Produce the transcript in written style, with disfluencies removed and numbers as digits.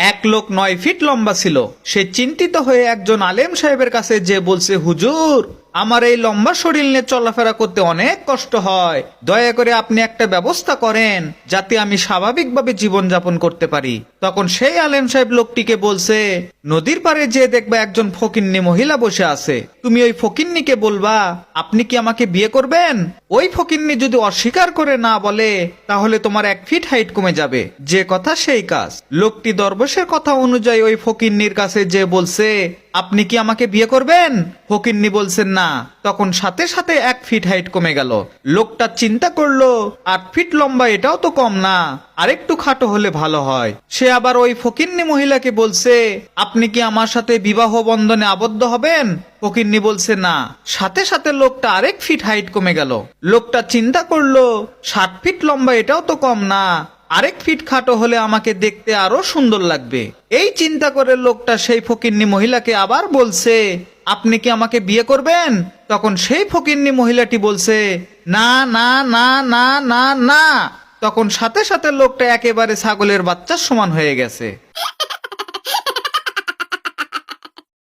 এক লোক 9 ফিট লম্বা ছিল। সে চিন্তিত হয়ে একজন আলেম সাহেবের কাছে যে বলছে, হুজুর, আমার এই লম্বা শরীর নিয়ে চলাফেরা করতে অনেক কষ্ট হয়, দয়া করে আপনি একটা ব্যবস্থা করেন যাতে আমি স্বাভাবিকভাবে জীবনযাপন করতে পারি। তখন সেই আলেম সাহেব লোকটিকে বলছে, নদীর পাড়ে যে দেখবে একজন ফকিন্নি মহিলা বসে আছে, তুমি ওই ফকিন্নিকে বলবা আপনি কি আমাকে বিয়ে করবেন। ওই ফকিন্নি যদি অস্বীকার করে না বলে তাহলে তোমার 1 ফিট হাইট কমে যাবে। যে কথা সেই কাজ। লোকটি দরবেশের কথা অনুযায়ী ওই ফকিন্নির কাছে যে বলছে, আপনি কি আমাকে বিয়ে করবেন। ফকিন্নি বলছেন না। তখন সাথে সাথে 1 ফিট হাইট কমে গেল। লোকটা চিন্তা করলো, 8 ফিট লম্বা এটাও তো কম না, আরেকটু খাটো হলে ভালো হয়। সে আবার ওই ফকিন্নি মহিলাকে বলছে, আপনি কি আমার সাথে বিবাহ বন্ধনে আবদ্ধ হবেন। ফকিন্নি বলছে না। সাথে সাথে লোকটা 1 ফিট হাইট কমে গেল। লোকটা চিন্তা করলো, 7 ফিট লম্বা এটাও তো কম না, 1 ফিট খাটো হলে আমাকে দেখতে আরো সুন্দর লাগবে। এই চিন্তা করে লোকটা সেই ফকিন্নি মহিলাকে আবার বলছে, আপনি কি আমাকে বিয়ে করবেন। তখন সেই ফকিন্নি মহিলাটি বলছে, না না না না না না। তখন সাথে সাথে লোকটা একেবারে ছাগলের বাচ্চার সমান হয়ে গেছে।